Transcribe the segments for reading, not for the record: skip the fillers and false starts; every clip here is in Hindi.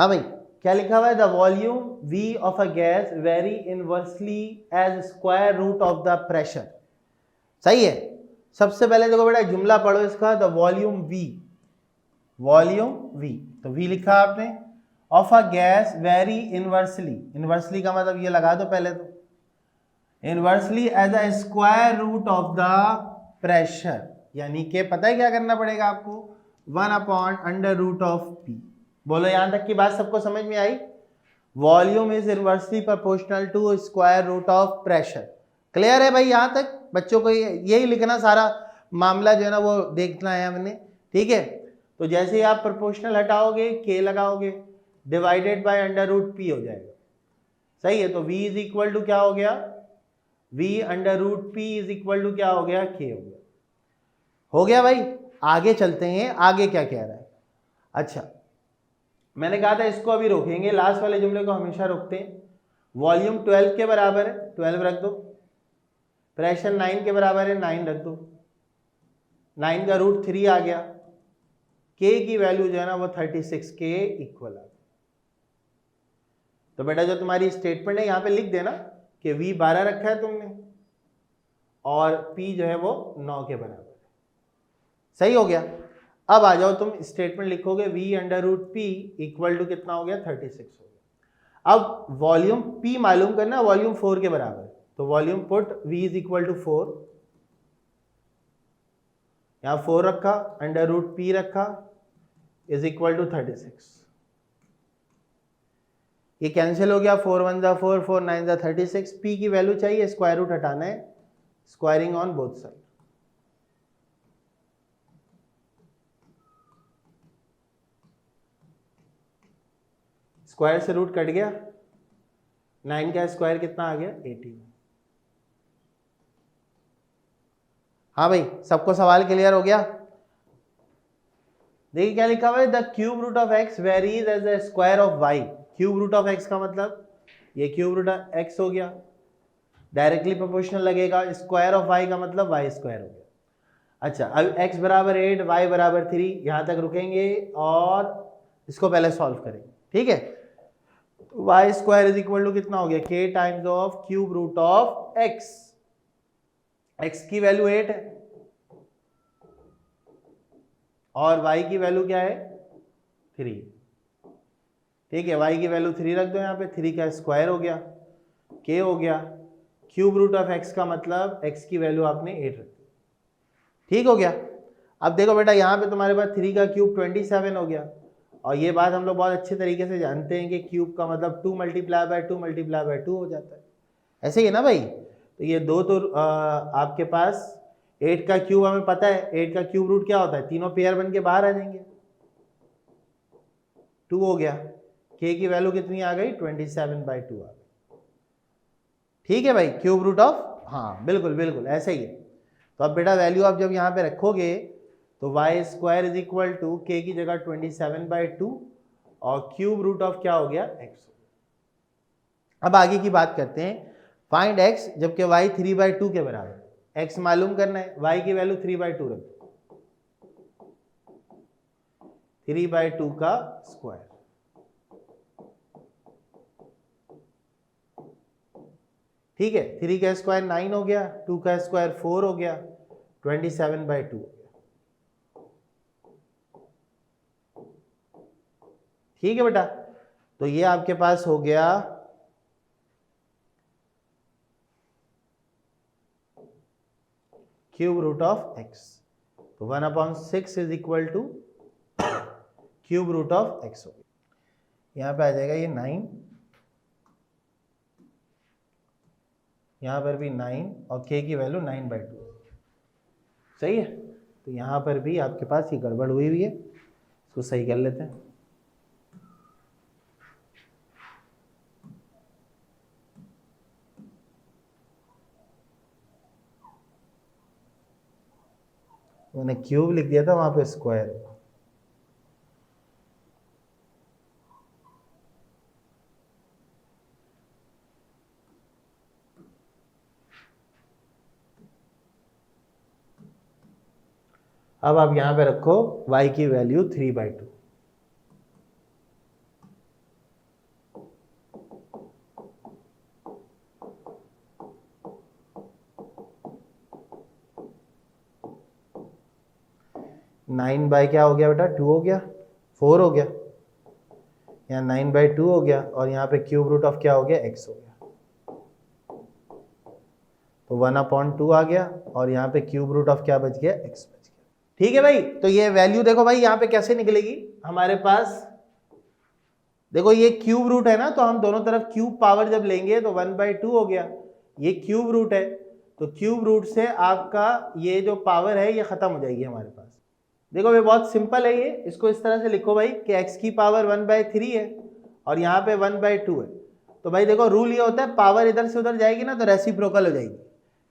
हाँ भाई, क्या लिखा हुआ है? The volume V of a gas vary inversely as square root of the pressure. सही है। सबसे पहले देखो बेटा जुमला पढ़ो इसका, the volume V, volume V, तो V लिखा आपने, of a gas vary inversely, inversely का मतलब ये लगा दो पहले तो, inversely as a square root of the pressure, यानी कि पता है क्या करना पड़ेगा आपको, 1/√P। बोलो यहां तक की बात सबको समझ में आई? Volume is inversely proportional to square root of pressure. Clear है भाई? यहां तक बच्चों को यही लिखना, सारा मामला जो है ना वो देखना है हमने, ठीक है। तो जैसे ही आप प्रोपोर्शनल हटाओगे K लगाओगे, डिवाइडेड बाय √P हो जाएगा। सही है, तो V इज इक्वल टू क्या हो गया, V√P इज इक्वल टू क्या हो गया, K हो गया। हो गया भाई? आगे चलते हैं, आगे क्या कह रहा है। अच्छा, मैंने कहा था इसको अभी रोकेंगे, लास्ट वाले जुमले को हमेशा रोकते हैं। वॉल्यूम 12 के बराबर है, 12 रख दो, प्रेशर 9 के बराबर है, 9 रख दो, 9 का √3 आ गया, K की वैल्यू जो है ना वो 36 के इक्वल आ गया। तो बेटा जो तुम्हारी स्टेटमेंट है यहां पे लिख देना कि V 12 रखा है तुमने और P जो है वो 9 के बराबर है। सही हो गया। अब आ जाओ तुम स्टेटमेंट लिखोगे V√P इक्वल टू कितना हो गया, 36 हो गया। अब वॉल्यूम P मालूम करना, वॉल्यूम 4 के बराबर, तो volume put V is equal to 4, यहां 4 रखा, √P रखा, इज इक्वल टू 36। ये कैंसिल हो गया, 4 1 जा 4, 4 9 जा 36। P की वैल्यू चाहिए, स्क्वायर रूट हटाना है, squaring on both side. Square से रूट कट गया, 9 का स्क्वायर कितना आ गया, 18। हाँ भाई, सबको सवाल क्लियर हो गया? देखिए क्या लिखा हुआ है, the cube root of X varies as the square of Y. Cube root of X का मतलब ये क्यूब रूट ऑफ एक्स हो गया, डायरेक्टली प्रोपोर्शनल लगेगा, स्क्वायर ऑफ वाई का मतलब वाई स्क्वायर हो गया। अच्छा, अब x बराबर 8, y बराबर 3, यहां तक रुकेंगे और इसको पहले सॉल्व करेंगे, ठीक है। Y square is equal to कितना हो गया, k times of cube root of x। x की वैल्यू 8 है और y की वैल्यू क्या है, 3, ठीक है। y की वैल्यू 3 रख दो यहाँ पे, 3 का स्क्वायर हो गया, k हो गया, क्यूब रूट ऑफ x का मतलब x की वैल्यू आपने 8 रख दी, ठीक हो गया। अब देखो बेटा यहाँ पे तुम्हारे पास 3 का क्यूब 27 हो गया, और ये बात हम लोग बहुत अच्छे तरीके से जानते हैं कि क्यूब का मतलब 2 मल्टीप्लाई बाय 2 मल्टीप्लाई बाय 2 हो जाता है, ऐसे ही है ना भाई। तो ये दो तो आपके पास 8 का क्यूब हमें पता है, 8 का क्यूब रूट क्या होता है, तीनों पेयर बन के बाहर आ जाएंगे, 2 हो गया, k की वैल्यू कितनी आ गई, 27/2 आ गई, ठीक है भाई। क्यूब रूट ऑफ, हाँ बिल्कुल बिल्कुल ऐसे ही है। तो अब बेटा वैल्यू आप जब यहाँ पे रखोगे तो Y square is equal to K की जगह 27/2 और क्यूब रूट ऑफ क्या हो गया, एक्स। अब आगे की बात करते हैं, फाइंड एक्स जबकि वाई 3/2 के बराबर। एक्स मालूम करना है, वाई की वैल्यू 3/2 रख दो, 3/2 का स्क्वायर, ठीक है। 3 का स्क्वायर 9 हो गया, 2 का स्क्वायर 4 हो गया, 27/2 हो गया, ठीक है बेटा। तो ये आपके पास हो गया क्यूब रूट ऑफ एक्स। तो 1/6 is equal to cube root of X हो गया। यहां पे आ जाएगा ये 9, यहां पर भी 9 और k की वैल्यू 9/2, सही है। तो यहां पर भी आपके पास ये गड़बड़ हुई है, इसको सही कर लेते हैं। मैंने क्यूब लिख दिया था, वहां पे स्क्वायर है। अब आप यहां पे रखो y की वैल्यू 3/2, 9 बाई क्या हो गया बेटा 2 हो गया, 4 हो गया, यहाँ 9 बाई 2 हो गया और यहाँ पे क्यूब रूट ऑफ क्या हो गया x हो गया, तो 1/2 आ गया और यहाँ पे क्यूब रूट ऑफ क्या बच गया x बच गया। ठीक है भाई, तो ये वैल्यू देखो भाई यहाँ पे कैसे निकलेगी हमारे पास, देखो ये क्यूब रूट है ना, तो हम दोनों तरफ क्यूब पावर जब लेंगे तो 1/2 हो गया, ये क्यूब रूट है तो क्यूब रूट से आपका ये जो पावर है ये खत्म हो जाएगी हमारे पास। देखो ये बहुत सिंपल है, ये इसको इस तरह से लिखो भाई कि x की पावर 1/3 है और यहाँ पे 1/2 है, तो भाई देखो रूल ये होता है पावर इधर से उधर जाएगी ना तो रेसिप्रोकल हो जाएगी,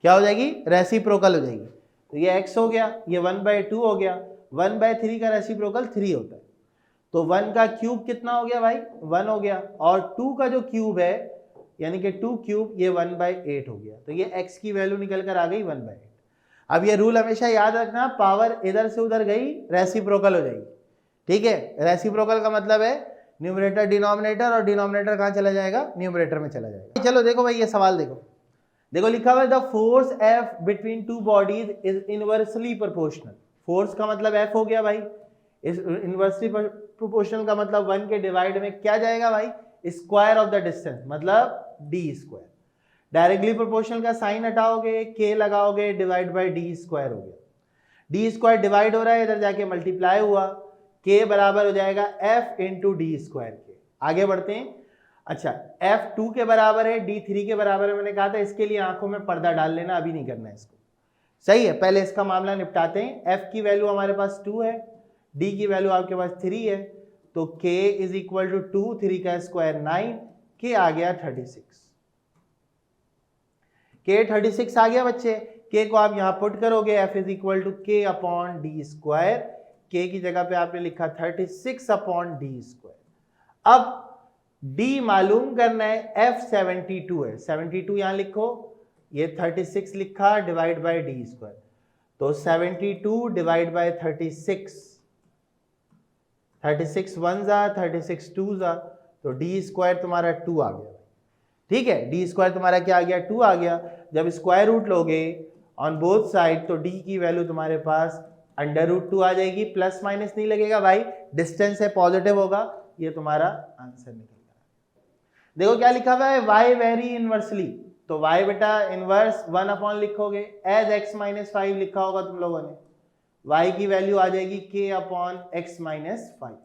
क्या हो जाएगी, रेसिप्रोकल हो जाएगी, तो ये x हो गया, ये 1/2 हो गया, 1/3 का रेसिप्रोकल 3 होता है, तो 1 का क्यूब कितना हो गया भाई 1 हो गया, और 2 का जो क्यूब है यानी कि 2 क्यूब ये 1/8 हो गया, तो ये x की वैल्यू निकल कर आ गई 1/8। अब ये रूल हमेशा याद रखना, पावर इधर से उधर गई रेसिप्रोकल हो जाएगी, ठीक है, रेसिप्रोकल का मतलब है न्यूमरेटर डिनोमिनेटर और डिनोमिनेटर कहाँ चला जाएगा, न्यूमरेटर में चला जाएगा। चलो देखो भाई ये सवाल देखो, देखो लिखा हुआ है the force F between two bodies is inversely proportional, force का मतलब F हो गया भाई, इस इनवर्सली प्रोपोर्शनल का मतलब 1 के डिवाइड में क्या जाएगा भाई, स्क्वायर ऑफ द डिस्टेंस मतलब d स्क्वायर, डायरेक्टली प्रोपोर्शनल का साइन हटाओगे k लगाओगे डिवाइड बाय d स्क्वायर हो गया, d स्क्वायर डिवाइड हो रहा है इधर जाके मल्टीप्लाई हुआ, k बराबर हो जाएगा f इंटू डी स्क्वायर के। आगे बढ़ते हैं, अच्छा f 2 के बराबर है, d 3 के बराबर है, मैंने कहा था इसके लिए आंखों में पर्दा डाल लेना, अभी नहीं करना है इसको, सही है, पहले इसका मामला निपटाते हैं। f की वैल्यू हमारे पास 2 है, d की वैल्यू आपके पास 3 है, तो k इज इक्वल टू 2, 3 का स्क्वायर 9, k आ गया 36, k 36 आ गया बच्चे, k को आप यहां पुट करोगे f is equal to k upon D square, k की जगह पे आपने लिखा 36 अपॉन डी स्क्वायर। अब d मालूम करना है, f 72 है, 72 यहां लिखो, ये 36 लिखा डिवाइड बाय डी स्क्वायर, तो 72 डिवाइड बाय 36, 36 1 जा 36 2 जा, तो डी स्क्वायर तुम्हारा 2 आ गया, ठीक है, डी स्क्वायर तुम्हारा क्या आ गया 2 आ गया, जब स्क्वायर रूट लोगे ऑन बोथ साइड तो d की वैल्यू तुम्हारे पास √2 आ जाएगी, प्लस माइनस नहीं लगेगा भाई, डिस्टेंस है पॉजिटिव होगा, ये तुम्हारा आंसर निकल गया। देखो क्या लिखा हुआ है, y वेरी इनवर्सली, तो y बेटा इनवर्स 1 अपॉन लिखोगे, एज x - 5 लिखा होगा तुम लोगों ने, y की वैल्यू आ जाएगी k अपॉन x - 5,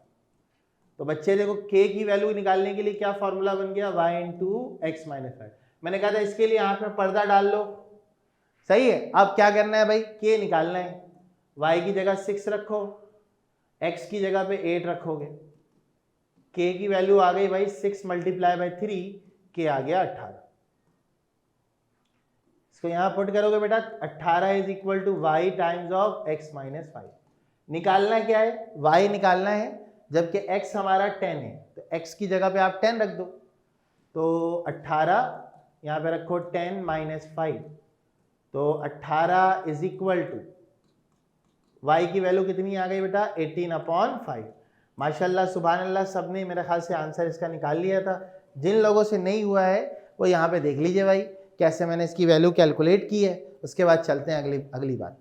तो बच्चे देखो k की वैल्यू निकालने के लिए क्या फॉर्मूला बन गया, y इंटू x - 5, मैंने कहा था इसके लिए आंख में पर्दा डाल लो, सही है। अब क्या करना है भाई, k निकालना है, y की जगह 6 रखो, x की जगह पे 8 रखोगे, k की वैल्यू आ गई भाई 6 मल्टीप्लाई बाय 3, k आ गया 18, इसको यहां पुट करोगे बेटा 18 is equal to y times of x - 5, निकालना क्या है, y निकालना है, जबकि x हमारा 10 है तो x की जगह पे आप 10 रख दो, तो 18 यहाँ पे रखो 10 - 5, तो 18 इज इक्वल टू y की वैल्यू कितनी आ गई बेटा 18/5। माशाल्लाह सुभान अल्लाह, सबने मेरे ख्याल से आंसर इसका निकाल लिया था, जिन लोगों से नहीं हुआ है वो यहाँ पे देख लीजिए भाई कैसे मैंने इसकी वैल्यू कैलकुलेट की है, उसके बाद चलते हैं अगली बात।